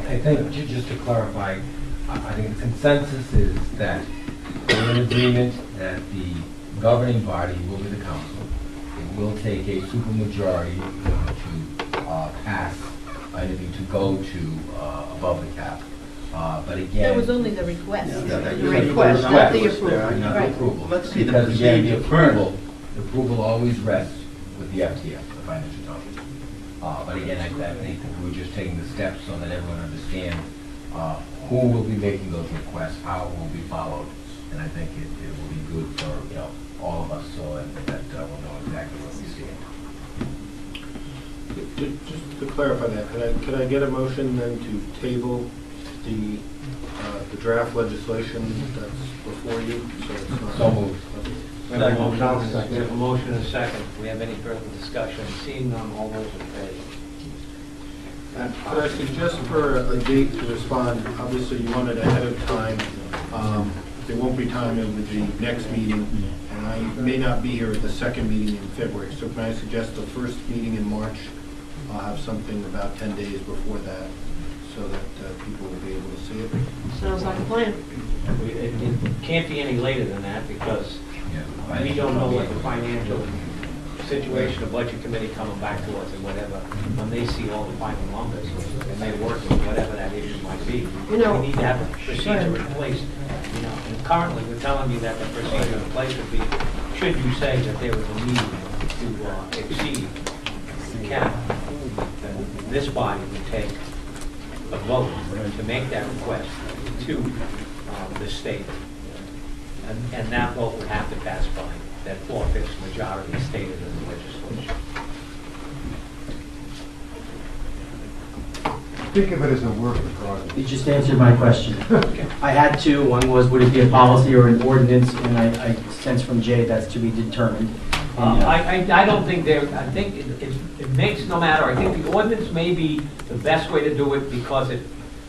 I think, just to clarify, I think the consensus is that we're in agreement that the governing body will be the council. It will take a supermajority to pass anything to go to above the cap. But again, that was only the request. The request, not the approval. Not the approval. Let's see the because again, procedure the approval always rests with the FTF, the financial town. But again, I think we're just taking the steps so that everyone understands who will be making those requests, how it will be followed, and I think it will be good for all of us, so that we'll know exactly what we stand. Just to clarify that, could I get a motion then to table the draft legislation that's before you? So it's not. So moved. We have a motion and a second. Do we have any further discussion? Seeing none, all those in favor? Could I suggest for a date to respond? Obviously, you want it ahead of time. There won't be time with the next meeting, and I may not be here at the second meeting in February. So can I suggest the first meeting in March? I'll have something about 10 days before that, so that people will be able to see it. Sounds like a plan. It can't be any later than that because we don't know what the financial situation, the budget committee coming back to us and whatever, when they see all the final numbers and they work with whatever that issue might be. We need to have a procedure in place. And currently we're telling you that the procedure in place would be, should you say that there was a need to exceed the cap, then this body would take a vote to make that request to the state. And that vote would have to pass by that 4/5 majority stated in the legislation. Think of it as a work in progress. You just answered my question. Okay. I had two. One was, would it be a policy or an ordinance? And I sense from Jay that's to be determined. I don't think there, I think it makes no matter. I think the ordinance may be the best way to do it because it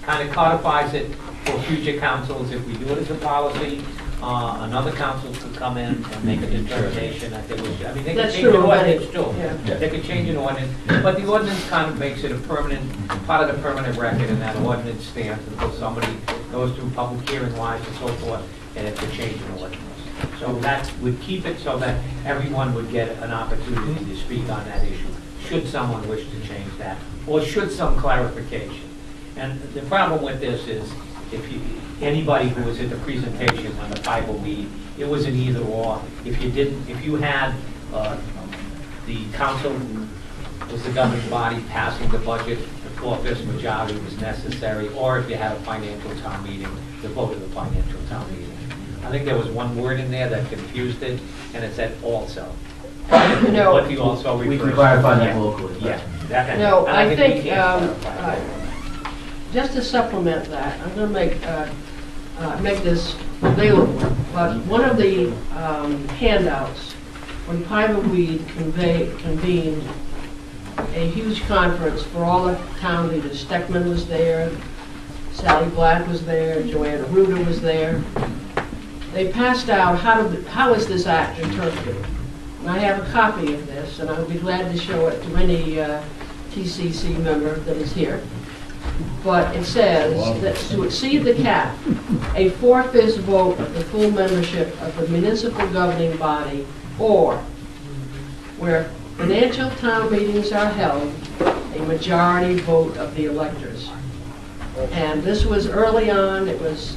kind of codifies it for future councils. If we do it as a policy, another council could come in and make a determination that there was, I mean, they could change an ordinance too. Yeah. They could change an ordinance, but the ordinance kind of makes it a permanent, part of the permanent record, and that ordinance stands until somebody goes through public hearing wise and so forth, and it's a change in ordinance. So that would keep it so that everyone would get an opportunity to speak on that issue, should someone wish to change that, or should some clarification. And the problem with this is, if anybody who was at the presentation on the 508, it was an either or. If you had the council was the governing body passing the budget, the 4/5 majority was necessary, or if you had a financial town meeting, the vote of the financial town meeting. I think there was one word in there that confused it, and it said also. What the also refers to. We can clarify that locally. Yeah. No, I think, clarify. just to supplement that, I'm going to make this available. But one of the handouts, when Piverweed convened a huge conference for all the town leaders, Steckman was there, Sally Black was there, Joanna Ruder was there. They passed out how is this act interpreted. And I have a copy of this, and I would be glad to show it to any TCC member that is here. But it says that to exceed the cap, a 4/5 vote of the full membership of the municipal governing body, or where financial town meetings are held, a majority vote of the electors. And this was early on. It was,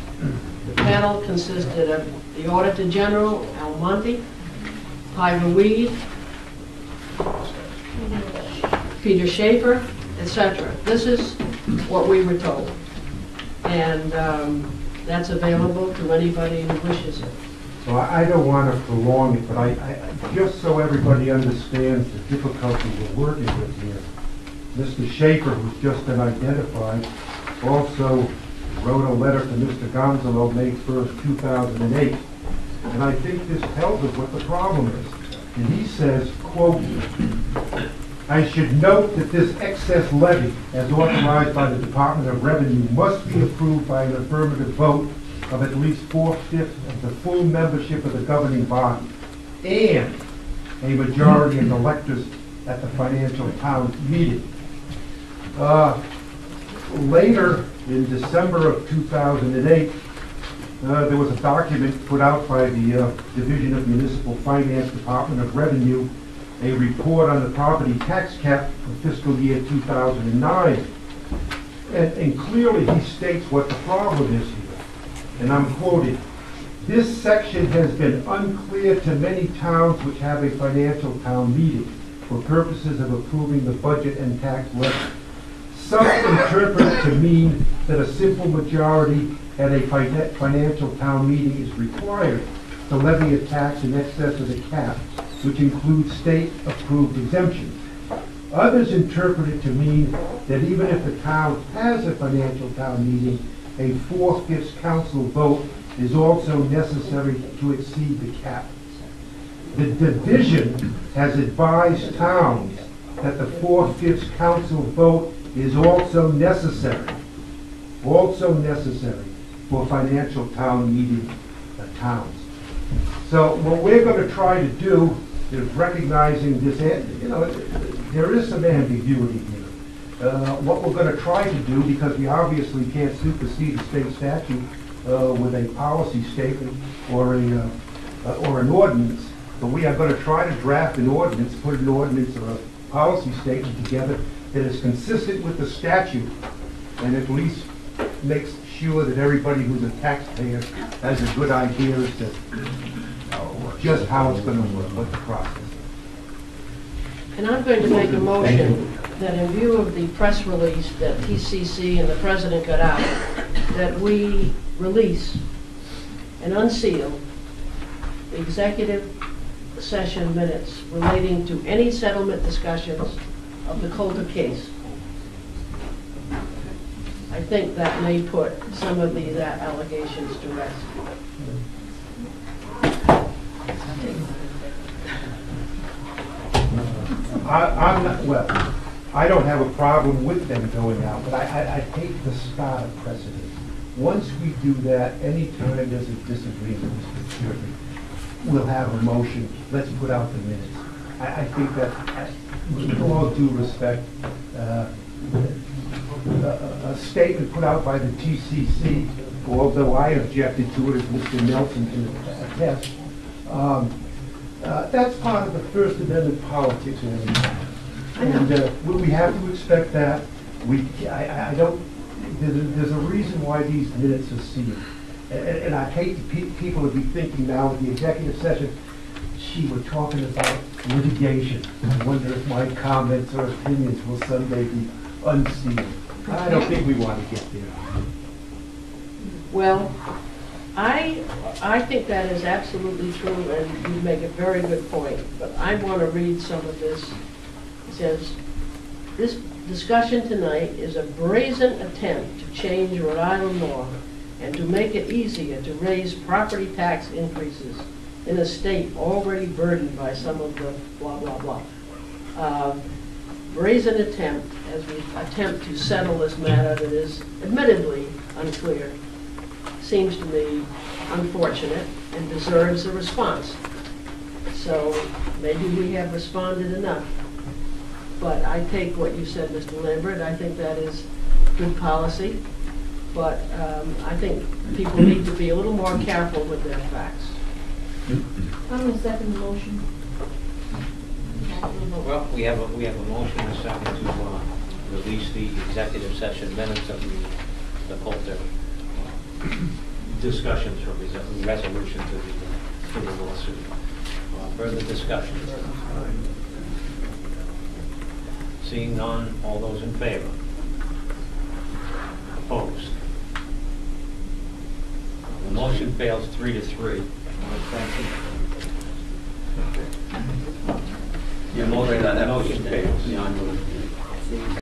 the panel consisted of the Auditor General, Almonte, Piverweed, Peter Schaefer, etc. This is what we were told. And that's available to anybody who wishes it. So I don't want to prolong it, but I just so everybody understands the difficulties we're working with here. Mr. Schaefer, who's just been identified, also wrote a letter to Mr. Gonzalo May 1st, 2008. And I think this tells us what the problem is. And he says, quote, I should note that this excess levy, as authorized by the Department of Revenue, must be approved by an affirmative vote of at least 4/5 of the full membership of the governing body and a majority of the electors at the financial town meeting. Later, in December of 2008, there was a document put out by the Division of Municipal Finance, Department of Revenue, a report on the property tax cap for fiscal year 2009. And clearly he states what the problem is here. And I'm quoting, "This section has been unclear to many towns which have a financial town meeting for purposes of approving the budget and tax levy. Some interpret it to mean that a simple majority at a financial town meeting is required to levy a tax in excess of the cap, which includes state-approved exemptions. Others interpret it to mean that even if the town has a financial town meeting, a 4/5 council vote is also necessary to exceed the cap. The division has advised towns that the 4/5 council vote is also necessary for financial town meeting towns." So what we're going to try to do is recognizing this, there is some ambiguity here. What we're going to try to do, because we obviously can't supersede a state statute with a policy statement or an ordinance, but we are going to try to draft an ordinance, put an ordinance or a policy statement together that is consistent with the statute and at least makes sure that everybody who's a taxpayer has a good idea as to just how it's going to work, what the process is. And I'm going to make a motion that in view of the press release that TCC and the president got out, that we release and unseal the executive session minutes relating to any settlement discussions of the Coulter case. I think that may put some of these allegations to rest. I'm not, well, I don't have a problem with them going out, but I hate to start a precedent. Once we do that, anytime there's a disagreement, Mr. Chairman, we'll have a motion, let's put out the minutes. I think that, with all due respect, a statement put out by the TCC, although I objected to it, as Mr. Nelson can attest, that's part of the First Amendment politics in every town. And we have to expect that. I don't, there's a reason why these minutes are sealed. And I hate people to be thinking now in the executive session, gee, we're talking about litigation. I wonder if my comments or opinions will someday be unsealed. I don't think we want to get there. Well, I think that is absolutely true, and you make a very good point, but I want to read some of this. It says, "This discussion tonight is a brazen attempt to change Rhode Island law and to make it easier to raise property tax increases in a state already burdened by some of the blah, blah, blah. Brazen attempt as we attempt to settle this matter that is admittedly unclear seems to me unfortunate and deserves a response. So maybe we have responded enough. But I take what you said, Mr. Lambert. I think that is good policy. But I think people need to be a little more careful with their facts. I'm going to second the motion. Well, we have a motion and a second to release the executive session minutes of the Coulter discussions or resolution to the lawsuit. Further discussion? Seeing none, all those in favor? Opposed? The motion fails 3-3. Yeah, motion fails. fails.